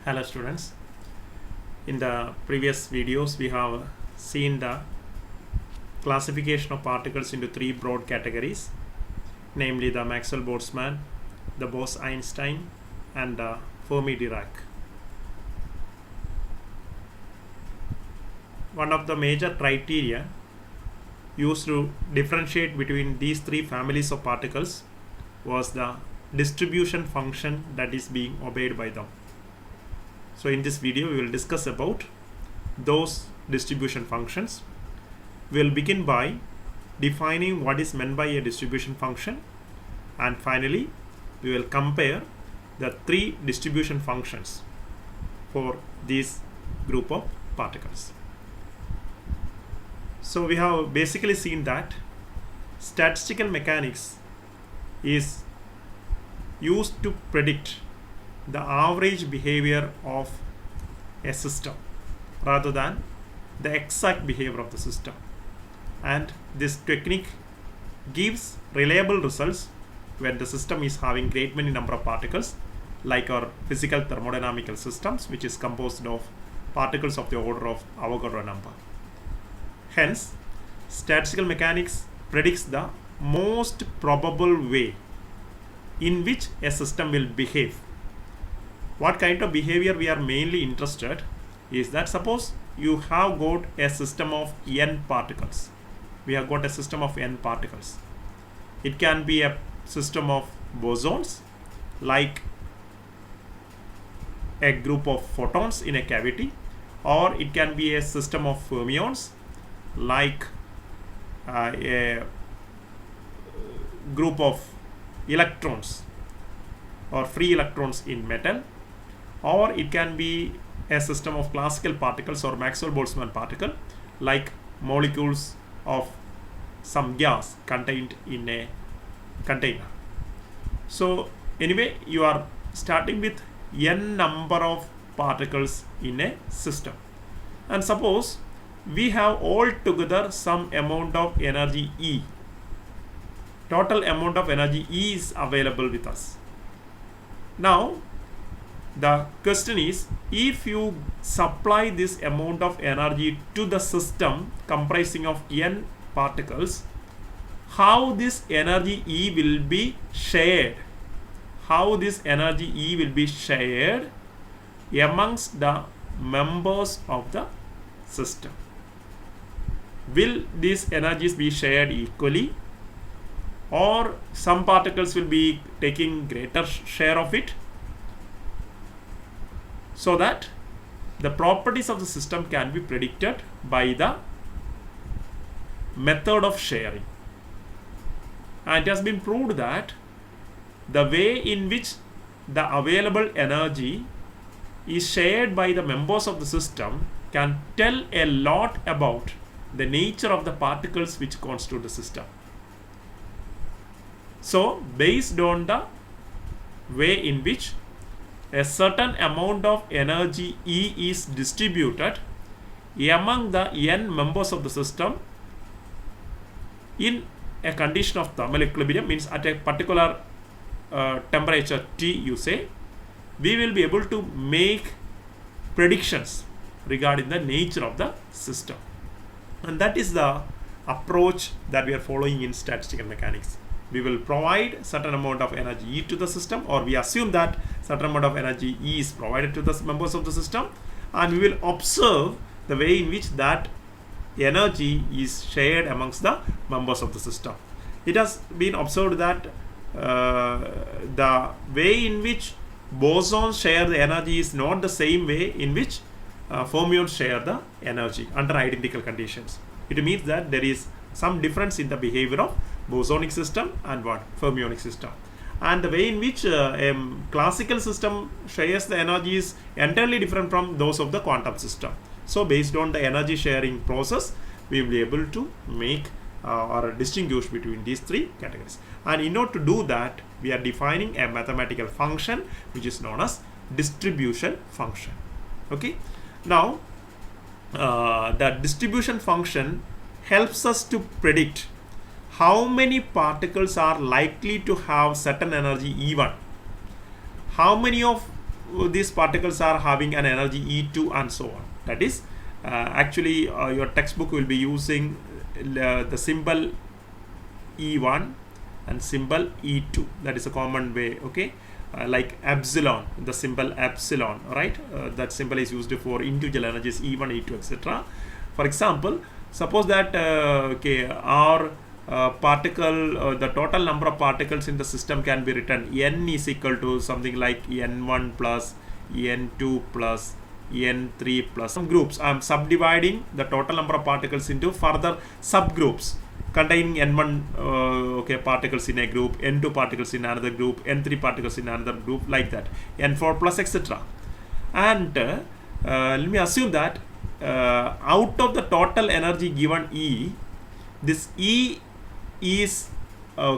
Hello students, in the previous videos we have seen the classification of particles into three broad categories, namely the Maxwell-Boltzmann, the Bose-Einstein and the Fermi-Dirac. One of the major criteria used to differentiate between these three families of particles was the distribution function that is being obeyed by them. So in this video we will discuss about those distribution functions. We will begin by defining what is meant by a distribution function, and finally we will compare the three distribution functions for this group of particles. So we have basically seen that statistical mechanics is used to predict the average behavior of a system rather than the exact behavior of the system, and this technique gives reliable results when the system is having great many number of particles, like our physical thermodynamical systems, which is composed of particles of the order of Avogadro number. Hence, statistical mechanics predicts the most probable way in which a system will behave. What kind of behavior we are mainly interested is that suppose you have got a system of n particles. We have got a system of n particles. It can be a system of bosons, like a group of photons in a cavity, or it can be a system of fermions, like a group of electrons or free electrons in metal, or it can be a system of classical particles or Maxwell-Boltzmann particle, like molecules of some gas contained in a container. So anyway, you are starting with n number of particles in a system, and suppose we have altogether some amount of energy E. Total amount of energy E is available with us. Now the question is, if you supply this amount of energy to the system comprising of n particles, how this energy E will be shared? How this energy E will be shared amongst the members of the system? Will these energies be shared equally, or some particles will be taking greater share of it, so that the properties of the system can be predicted by the method of sharing? And it has been proved that the way in which the available energy is shared by the members of the system can tell a lot about the nature of the particles which constitute the system. So based on the way in which a certain amount of energy E is distributed among the n members of the system in a condition of thermal equilibrium, means at a particular temperature T, you say, we will be able to make predictions regarding the nature of the system. And that is the approach that we are following in statistical mechanics. We will provide certain amount of energy E to the system, or we assume that certain amount of energy E is provided to the members of the system, and we will observe the way in which that energy is shared amongst the members of the system. It has been observed that the way in which bosons share the energy is not the same way in which fermions share the energy under identical conditions. It means that there is some difference in the behavior of bosonic system and fermionic system, and the way in which a classical system shares the energy is entirely different from those of the quantum system. So based on the energy sharing process, we will be able to make or distinguish between these three categories, and in order to do that, we are defining a mathematical function which is known as distribution function. Okay, now the distribution function helps us to predict how many particles are likely to have certain energy E1, how many of these particles are having an energy E2 and so on. That is actually your textbook will be using the symbol E1 and symbol E2. That is a common way, okay? Like epsilon, the symbol epsilon, right? That symbol is used for individual energies E1, E2, etc. For example, suppose that our particle, the total number of particles in the system can be written n is equal to something like n1 plus n2 plus n3 plus some groups. I am subdividing the total number of particles into further subgroups containing n1 particles in a group, n2 particles in another group, n3 particles in another group, like that, n4 plus etc. And let me assume that out of the total energy given E, this E is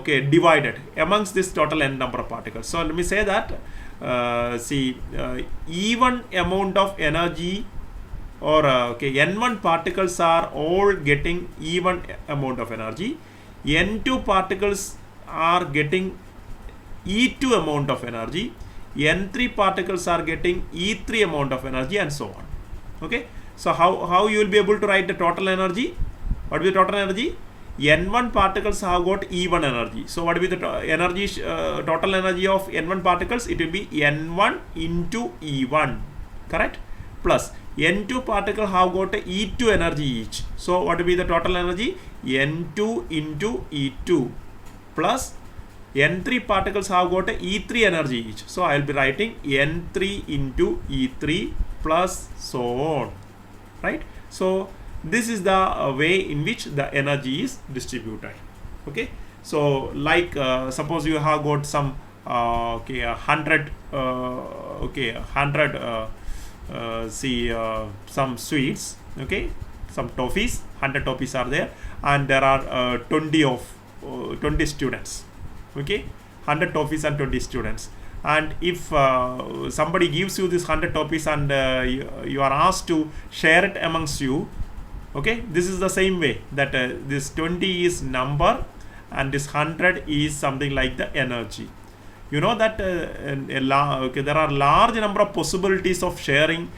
divided amongst this total n number of particles. So let me say that even amount of energy, or n1 particles are all getting even amount of energy, n2 particles are getting E2 amount of energy, n3 particles are getting E3 amount of energy, and so on. Okay, so how you will be able to write the total energy? What will be the total energy? N1 particles have got E1 energy. So what will be the energy, total energy of N1 particles? It will be N1 into E1, correct? Plus N2 particle have got E2 energy each. So what will be the total energy? N2 into E2 plus N3 particles have got E3 energy each. So I will be writing N3 into E3 plus so on, right? So this is the way in which the energy is distributed. Okay, so like suppose you have got some 100 some sweets, okay, some toffees, 100 toffees are there, and there are 20 students, okay, 100 toffees and 20 students. And if somebody gives you this 100 toffees and you are asked to share it amongst you, okay, this is the same way that this 20 is number and this 100 is something like the energy. You know that there are large number of possibilities of sharing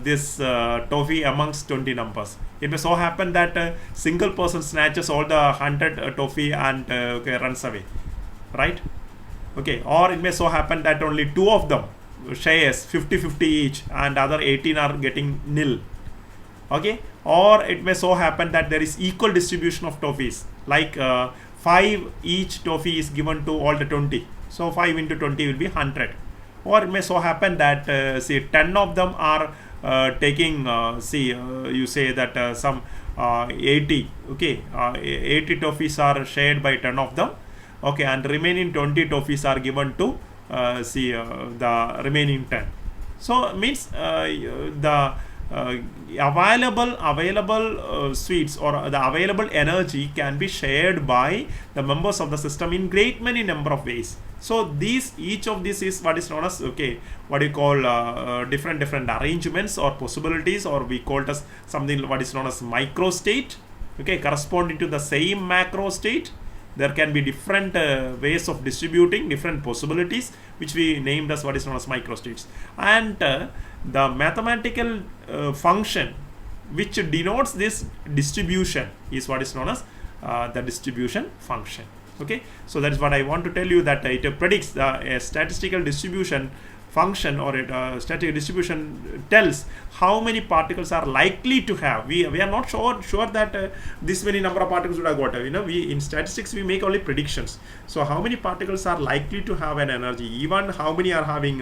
this toffee amongst 20 numbers. It may so happen that a single person snatches all the 100 toffee and runs away, right? Okay, or it may so happen that only 2 of them shares 50-50 each and other 18 are getting nil. Okay, or it may so happen that there is equal distribution of toffees, like 5 each toffee is given to all the 20. So 5 into 20 will be 100. Or it may so happen that 10 of them are taking you say that some 80, okay, 80 toffees are shared by 10 of them, okay, and remaining 20 toffees are given to the remaining 10. So means the available sweets or the available energy can be shared by the members of the system in great many number of ways. So each of these is what is known as what you call different arrangements or possibilities, or we call it as something what is known as micro state, okay, corresponding to the same macro state. There can be different ways of distributing different possibilities, which we named as what is known as microstates. And the mathematical function which denotes this distribution is what is known as the distribution function. Okay, so that is what I want to tell you, that it predicts a statistical distribution function, or statistical distribution tells how many particles are likely to have. We are not sure that this many number of particles would have got. We in statistics we make only predictions. So how many particles are likely to have an energy, even how many are having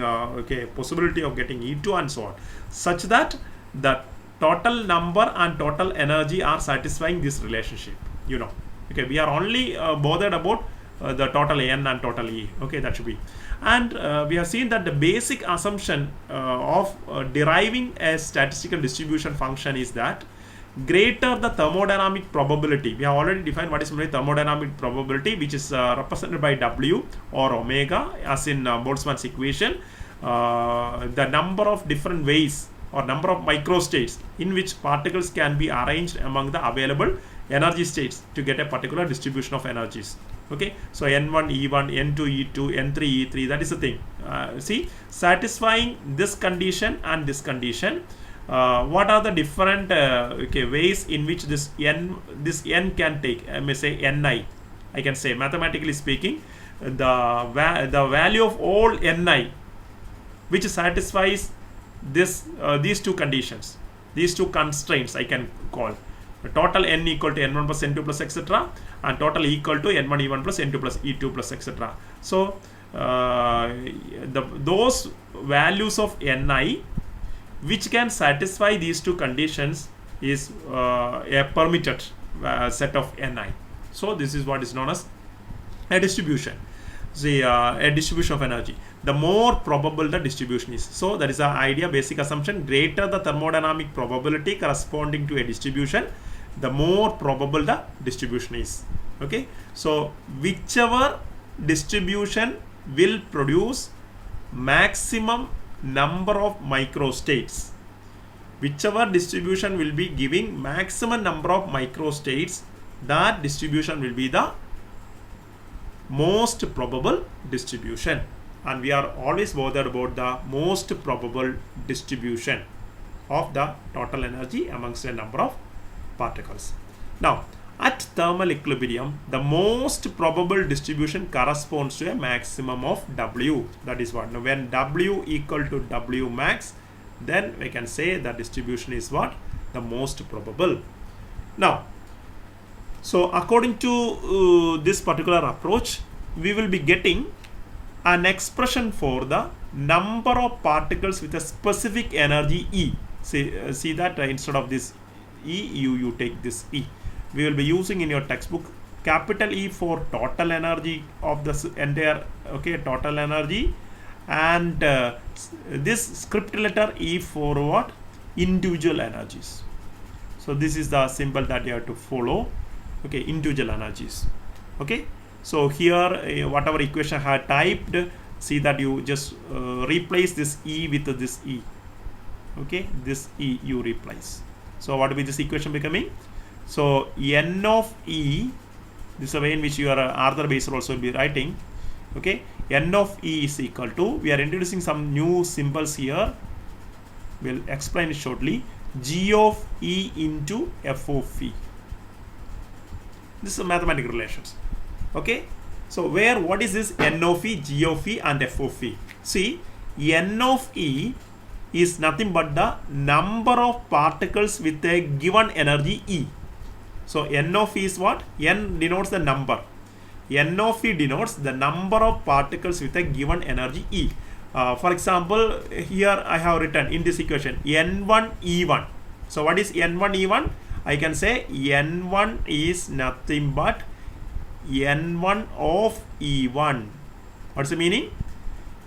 possibility of getting E2 and so on, such that the total number and total energy are satisfying this relationship. Okay, we are only bothered about the total N and total E. Okay, that should be. And we have seen that the basic assumption of deriving a statistical distribution function is that greater the thermodynamic probability. We have already defined what is thermodynamic probability, which is represented by W or omega, as in Boltzmann's equation. The number of different ways or number of microstates in which particles can be arranged among the available energy states to get a particular distribution of energies. Okay, so n1 e1, n2 e2, n3 e3, that is the thing. See, satisfying this condition and this condition, what are the different ways in which this n can take? I may say ni. I can say, mathematically speaking, the value of all ni which satisfies these two conditions, these two constraints, I can call total n equal to n1 plus n2 plus etc., and total equal to n1 e1 plus n2 plus e2 plus etc. So those values of ni which can satisfy these two conditions is a permitted set of ni. So this is what is known as a distribution. See, a distribution of energy. The more probable the distribution is. So that is the idea, basic assumption. Greater the thermodynamic probability corresponding to a distribution, the more probable the distribution is. Okay. So whichever distribution will produce maximum number of microstates, whichever distribution will be giving maximum number of microstates, that distribution will be the most probable distribution. And we are always bothered about the most probable distribution of the total energy amongst a number of particles. Now, at thermal equilibrium, the most probable distribution corresponds to a maximum of W. That is what? Now, when W equal to W max, then we can say the distribution is what? The most probable. Now, so according to this particular approach, we will be getting an expression for the number of particles with a specific energy E. See that instead of this E, you take this E. We will be using in your textbook capital E for total energy of the entire, okay, total energy, and this script letter E for what? Individual energies. So this is the symbol that you have to follow. Okay, individual energies. Okay, so here whatever equation I had typed, see that you just replace this E with this E. Okay, this E you replace. So what will be this equation becoming? So n of E, this is the way in which your Arthur Baser also will be writing. Okay, n of E is equal to, we are introducing some new symbols here, we'll explain it shortly, G of E into F of E. This is mathematical relations. Okay, so what is this n of E, G of E and F of E? See, n of E is nothing but the number of particles with a given energy E. So n of E is what? N denotes the number. N of E denotes the number of particles with a given energy E. For example, here I have written in this equation N1 E1. So what is N1 E1? I can say N1 is nothing but N1 of E1. What's the meaning?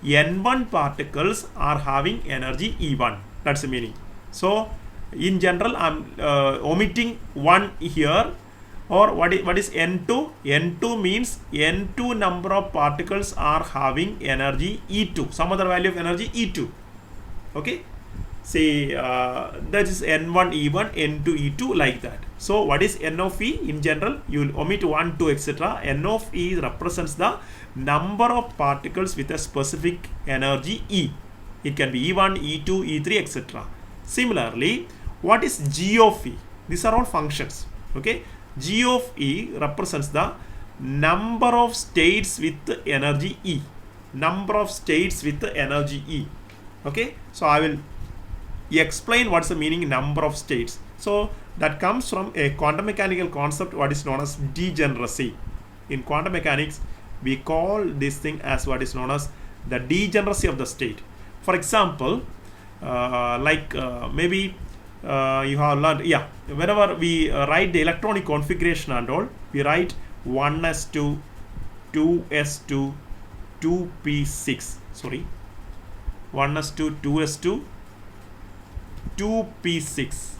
N1 particles are having energy E1. That's the meaning. So in general, I'm omitting 1 here. Or what is N2? N2 means N2 number of particles are having energy E2. Some other value of energy E2. Okay. Say that is N1 E1, N2 E2, like that. So what is N of E? In general, you will omit 1, 2, etc. N of E represents the number of particles with a specific energy E. It can be E1, E2, E3, etc. Similarly, what is G of E? These are all functions. Okay. G of E represents the number of states with energy E. Number of states with energy E. Okay. So I will explain what's the meaning number of states. So that comes from a quantum mechanical concept, what is known as degeneracy. In quantum mechanics, we call this thing as what is known as the degeneracy of the state. For example, maybe you have learned, whenever we write the electronic configuration and all, we write 1s2, 2s2, 2p6. Sorry, 1s2, 2s2, 2p6.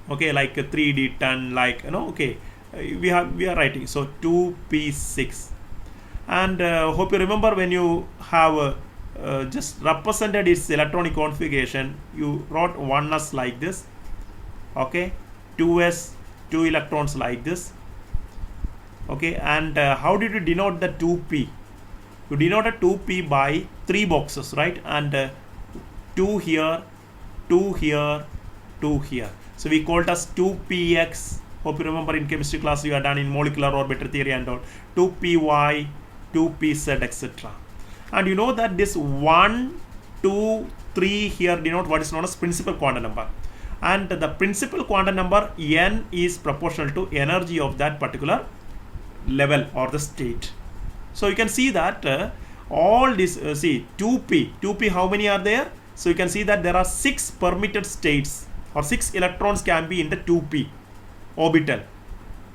Okay, like a 3d10, like, okay, we are writing, so 2p6. And hope you remember when you have just represented its electronic configuration, you wrote 1s like this, okay, 2s, 2 electrons like this, Okay, and how did you denote the 2p? You denoted 2p by 3 boxes, right? And 2 here, 2 here, 2 here. So we call it as 2px. Hope you remember in chemistry class you are done in molecular orbital theory and all. 2py, 2pz, etc. And you know that this 1, 2, 3 here denote what is known as principal quantum number. And the principal quantum number n is proportional to energy of that particular level or the state. So you can see that all this, see 2p, how many are there? So you can see that there are 6 permitted states or 6 electrons can be in the 2p orbital.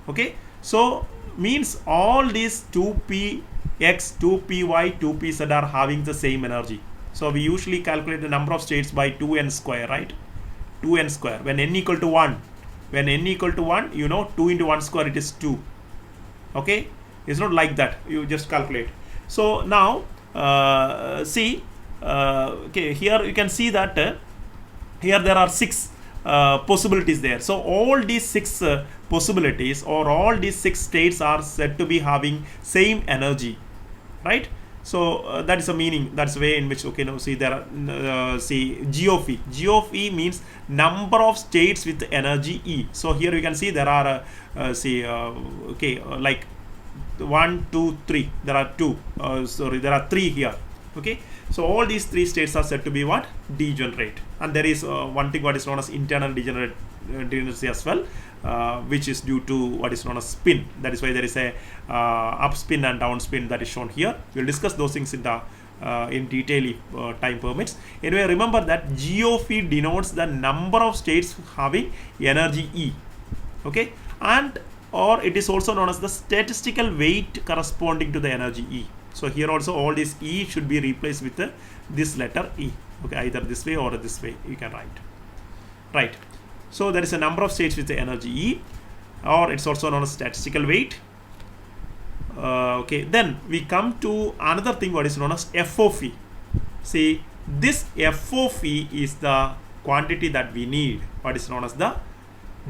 Okay, so means all these 2px, 2py, 2pz are having the same energy. So we usually calculate the number of states by 2n square, right? 2n square when n equal to 1. When n equal to 1, you know 2 into 1 square it is 2. Okay, it's not like that, you just calculate. So now see, okay, here you can see that here there are 6 possibilities there. So all these 6 possibilities or all these 6 states are said to be having same energy, right? So that is a meaning, that's the way in which, okay, now see there are see G of E. G of E means number of states with energy E. So here you can see there are okay, like 1, 2, 3. There are 2. There are 3 here. Okay. So all these 3 states are said to be what? Degenerate. And there is one thing what is known as internal degeneracy as well, which is due to what is known as spin. That is why there is a up spin and down spin that is shown here. We'll discuss those things in the in detail if time permits. Anyway, remember that G of E denotes the number of states having energy E. Okay, and or it is also known as the statistical weight corresponding to the energy E. So here also all this E should be replaced with this letter E. Okay, either this way or this way you can write. Right. So there is a number of states with the energy E, or it's also known as statistical weight. Okay, then we come to another thing what is known as F of E. See, this F of E is the quantity that we need, what is known as the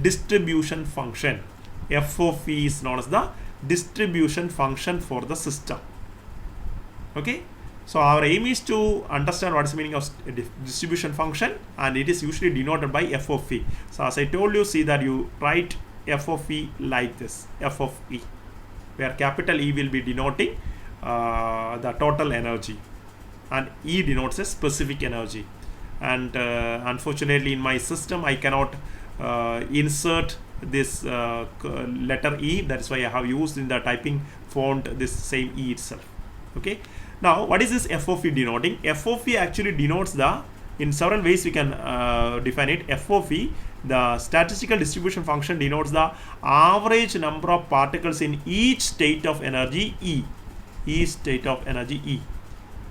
distribution function. F of E is known as the distribution function for the system. Okay, so our aim is to understand what is the meaning of distribution function, and it is usually denoted by F of E. So as I told you, see that you write F of E like this, F of E, where capital E will be denoting the total energy and E denotes a specific energy. And unfortunately in my system I cannot insert this letter E. That is why I have used in the typing font this same E itself. Okay, now what is this F of E denoting? F of E actually denotes the, in several ways we can define it. F of E, the statistical distribution function, denotes the average number of particles in each state of energy E. Each state of energy E.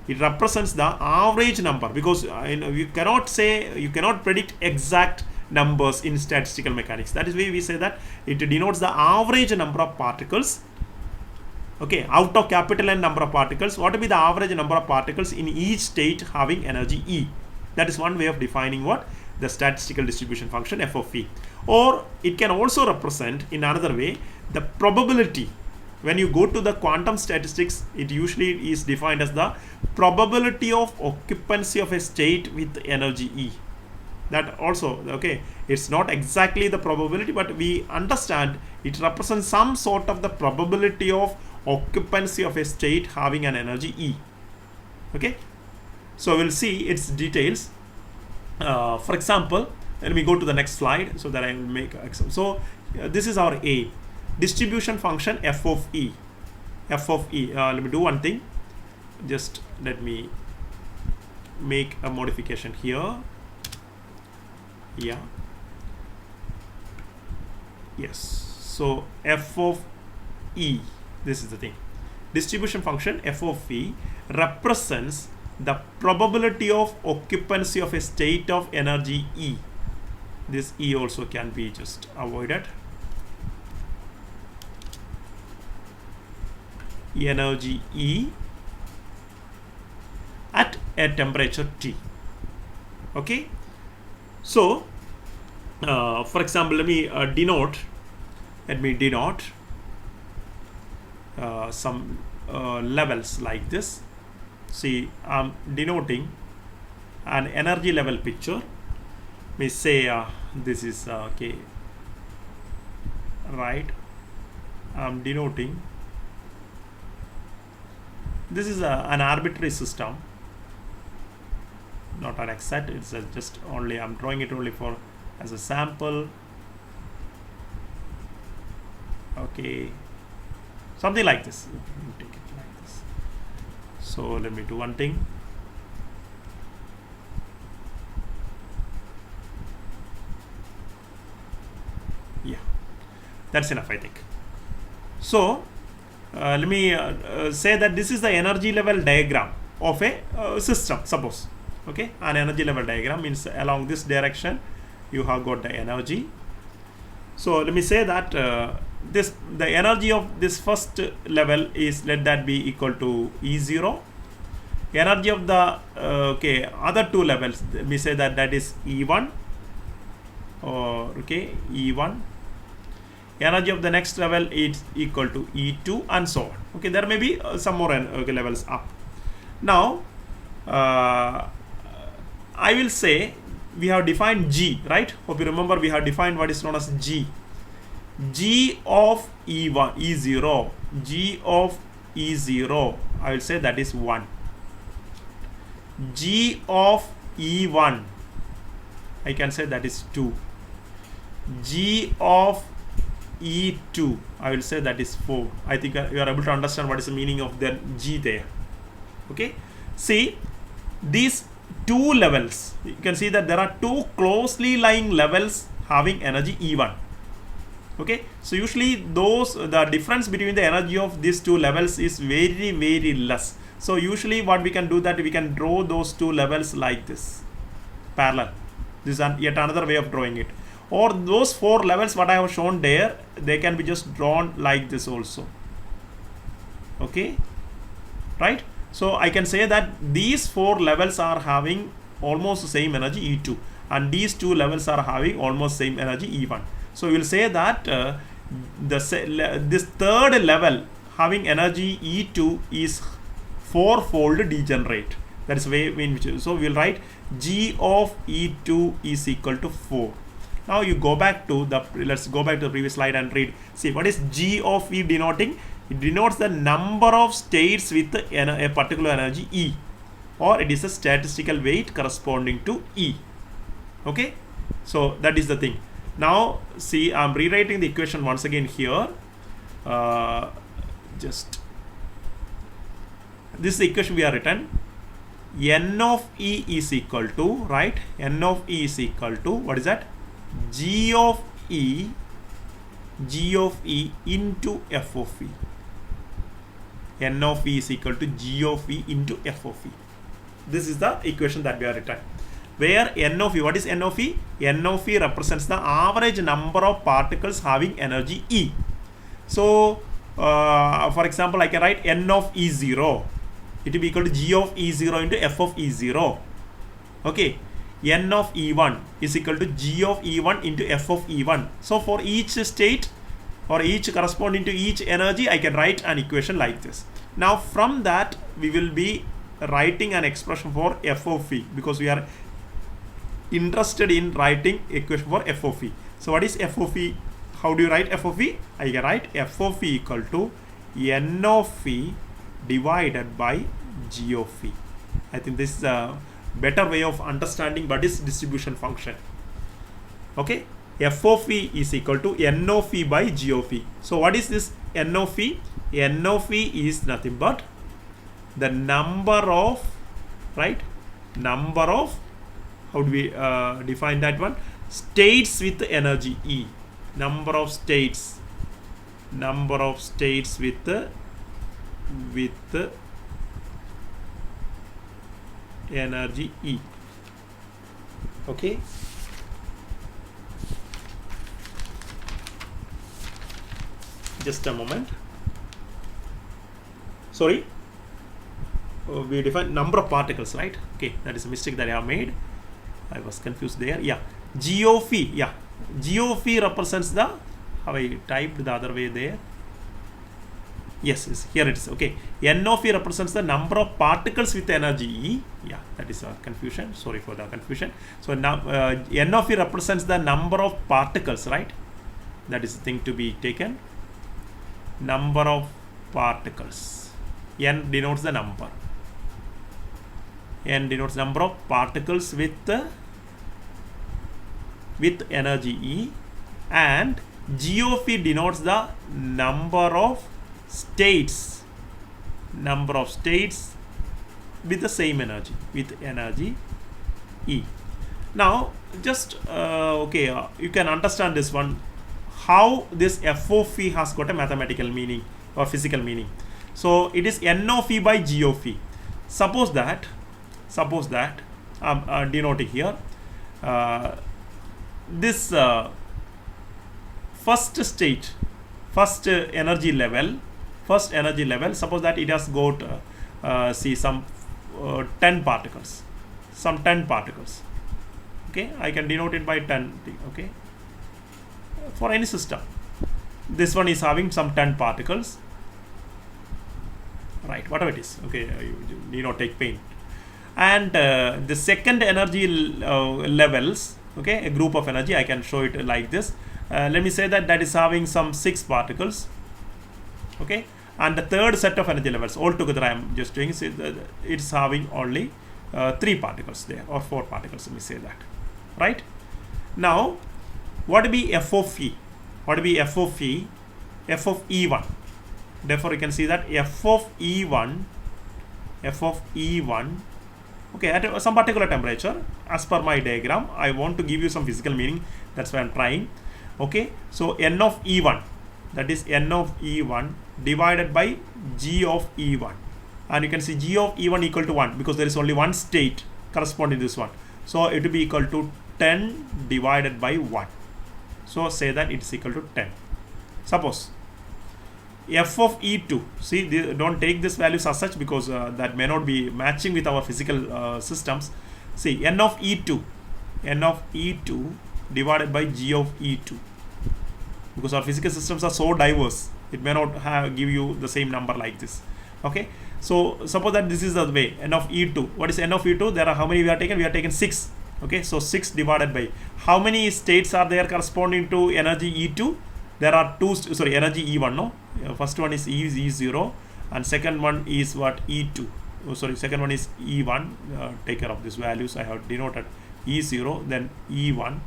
It represents the average number, because you cannot say, you cannot predict exact numbers in statistical mechanics. That is why we say that it denotes the average number of particles. Okay, out of capital N number of particles, what will be the average number of particles in each state having energy E? That is one way of defining what? The statistical distribution function F of E. Or it can also represent in another way the probability. When you go to the quantum statistics, it usually is defined as the probability of occupancy of a state with energy E. That also, okay, it's not exactly the probability, but we understand it represents some sort of the probability of occupancy of a state having an energy E. Okay, so we'll see its details. For example, let me go to the next slide so that I will make example. So this is our A, distribution function F of E. F of E. Let me do one thing. Just let me make a modification here. Yeah. Yes. So F of E. This is the thing. Distribution function F of E represents the probability of occupancy of a state of energy E. This E also can be just avoided. Energy E at a temperature T. Okay. So, for example, let me denote some levels like this. See, I'm denoting an energy level picture. We say this is okay, right? I'm denoting. This is an arbitrary system, not an exact. It's just only, I'm drawing it only for as a sample. Okay, something like this. Take it like this. So let me do one thing. Yeah, that's enough, I think. So let me say that this is the energy level diagram of a system, suppose. Okay, an energy level diagram means along this direction you have got the energy. So let me say that the energy of this first level is, let that be equal to E0. Energy of the other two levels, let me say that is E1, or E1. Energy of the next level is equal to E2, and so on. Okay, there may be some more levels up. Now I will say we have defined G, right? Hope you remember we have defined what is known as G. G of E1, E0, G of E0, I will say that is 1. G of E1, I can say that is 2. G of E2, I will say that is 4. I think you are able to understand what is the meaning of the G there. Okay, see these two levels, you can see that there are two closely lying levels having energy E1. Okay, so usually the difference between the energy of these two levels is very, very less. So usually what we can do, that we can draw those two levels like this, parallel. This is yet another way of drawing it. Or those 4 levels what I have shown there, they can be just drawn like this also. Okay, right? So I can say that these 4 levels are having almost the same energy E2, and these 2 levels are having almost same energy E1. So we will say that this third level having energy E2 is 4-fold degenerate. That is way in which, so we will write G of E2 is equal to 4. Now you go back to the, let's go back to the previous slide and read. See, what is G of E denoting? It denotes the number of states with a particular energy E, or it is a statistical weight corresponding to E. Okay, so that is the thing. Now see, I'm rewriting the equation once again here. Just this is the equation we have written. N of E is equal to, right? N of E is equal to, what is that? G of E into F of E. N of E is equal to G of E into F of E. This is the equation that we have written. Where N of E, what is N of E? N of E represents the average number of particles having energy E. So, for example, I can write N of E0. It will be equal to G of E0 into F of E0. Okay. N of E1 is equal to G of E1 into F of E1. So, for each state or each corresponding to each energy, I can write an equation like this. Now, from that, we will be writing an expression for F of E, because we are interested in writing equation for F of E. So, what is F of E? How do you write F of E? I can write F of E equal to N of E divided by G of E. I think this is a better way of understanding what is distribution function. Okay, F of E is equal to N of E by G of E. So what is this N of E? N of E is nothing but the number of, right, number of, how do we define that one? States with energy E. Number of states with energy E. Okay, just a moment. Sorry, we define number of particles, right? Okay, that is a mistake that I have made. I was confused there. Yeah, G of E. Yeah, G of E represents the, how I typed the other way there. Yes, here it is. Okay, N of E represents the number of particles with energy E. Yeah, that is a confusion. Sorry for the confusion. So now N of E represents the number of particles, right? That is the thing to be taken. Number of particles. N denotes the number. N denotes number of particles with energy E, and G of E denotes the number of states with the same energy, with energy E. Now just you can understand this one, how this F of E has got a mathematical meaning or physical meaning. So it is N of E by G of E. Suppose that I'm denoting here this first energy level, suppose that it has got some 10 particles, okay, I can denote it by 10, okay, for any system. This one is having some 10 particles, right, whatever it is, okay, you need not take pain. And the second energy levels, okay, a group of energy, I can show it like this. Let me say that is having some 6 particles, okay, and the third set of energy levels altogether I am just doing, it's having only 3 particles there, or 4 particles, let me say that, right. Now what will be F of E? F of E1. Therefore you can see that F of E1, okay, at some particular temperature, as per my diagram, I want to give you some physical meaning, that's why I'm trying. Okay, so N of E1, that is N of E1 divided by G of E1, and you can see G of E1 equal to 1 because there is only one state corresponding to this one, so it will be equal to 10 divided by 1. So say that it's equal to 10. Suppose F of E2, see, don't take this values as such because that may not be matching with our physical systems. See, N of E2 divided by G of E2, because our physical systems are so diverse, it may not give you the same number like this. Okay, so suppose that this is the way, N of E2. What is N of E2? There are how many we are taken? We are taken 6. Okay, so 6 divided by how many states are there corresponding to energy E2? There are energy E1, no? First one is E0, and second one is what? E2. Second one is E1. Take care of these values. I have denoted E0, then E1.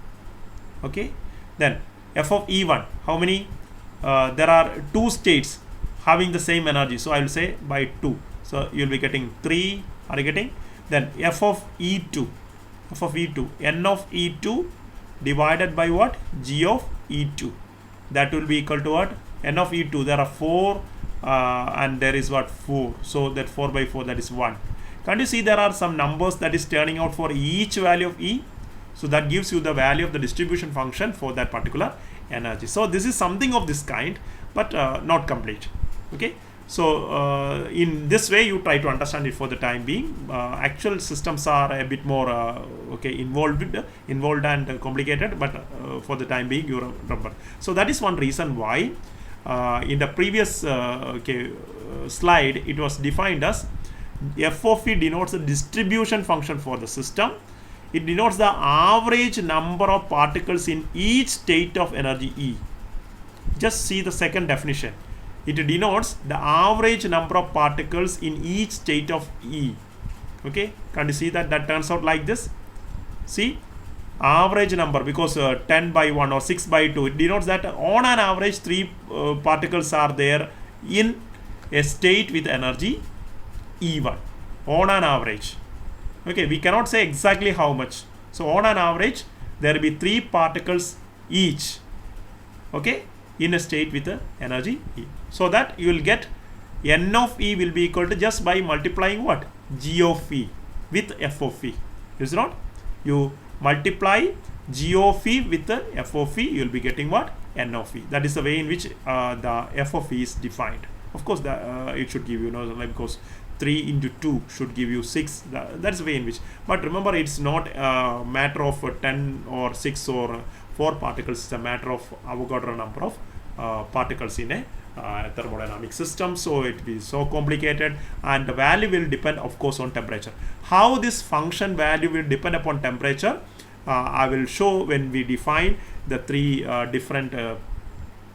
Okay, then F of E1. How many? There are 2 states having the same energy. So I will say by 2. So you will be getting 3. Are you getting? Then F of E2. N of E2 divided by what? G of E2. That will be equal to what? N of E2. There are 4 and there is what? 4. So that 4 by 4, that is 1. Can't you see there are some numbers that is turning out for each value of E? So that gives you the value of the distribution function for that particular energy. So this is something of this kind, but not complete. Okay. So in this way you try to understand it for the time being. Actual systems are a bit more involved and complicated, but for the time being you remember. So that is one reason why in the previous slide it was defined as F of E denotes the distribution function for the system. It denotes the average number of particles in each state of energy E. Just see the second definition. It denotes the average number of particles in each state of E. Okay, can you see that? That turns out like this. See, average number, because 10 by 1 or 6 by 2, it denotes that on an average 3 particles are there in a state with energy E1. On an average. Okay, we cannot say exactly how much. So on an average there will be 3 particles each. Okay, in a state with the energy E. So that you will get N of E will be equal to just by multiplying what? G of E with F of E. Is it not? You multiply G of E with the F of E, you will be getting what? N of E. That is the way in which the F of E is defined. Of course, it should give you, because 3 into 2 should give you 6. That's the way in which. But remember, it's not a matter of 10 or 6 or 4 particles. It's a matter of Avogadro number of particles in a thermodynamic system, so it will be so complicated, and the value will depend of course on temperature. How this function value will depend upon temperature, I will show when we define the three different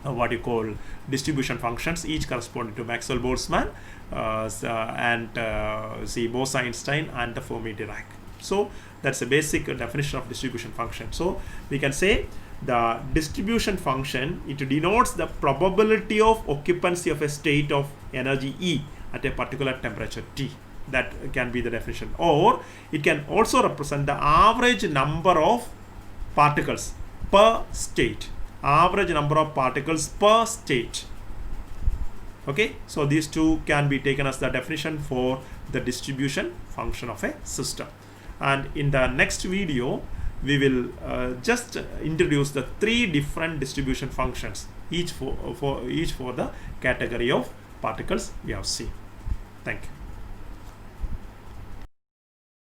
what you call distribution functions, each corresponding to Maxwell-Boltzmann and Bose-Einstein and the Fermi-Dirac. So that's a basic definition of distribution function. So we can say the distribution function, it denotes the probability of occupancy of a state of energy E at a particular temperature T. That can be the definition. Or it can also represent the average number of particles per state. Average number of particles per state. Okay, so these two can be taken as the definition for the distribution function of a system. And in the next video, we will just introduce the three different distribution functions, each for the category of particles we have seen. Thank you.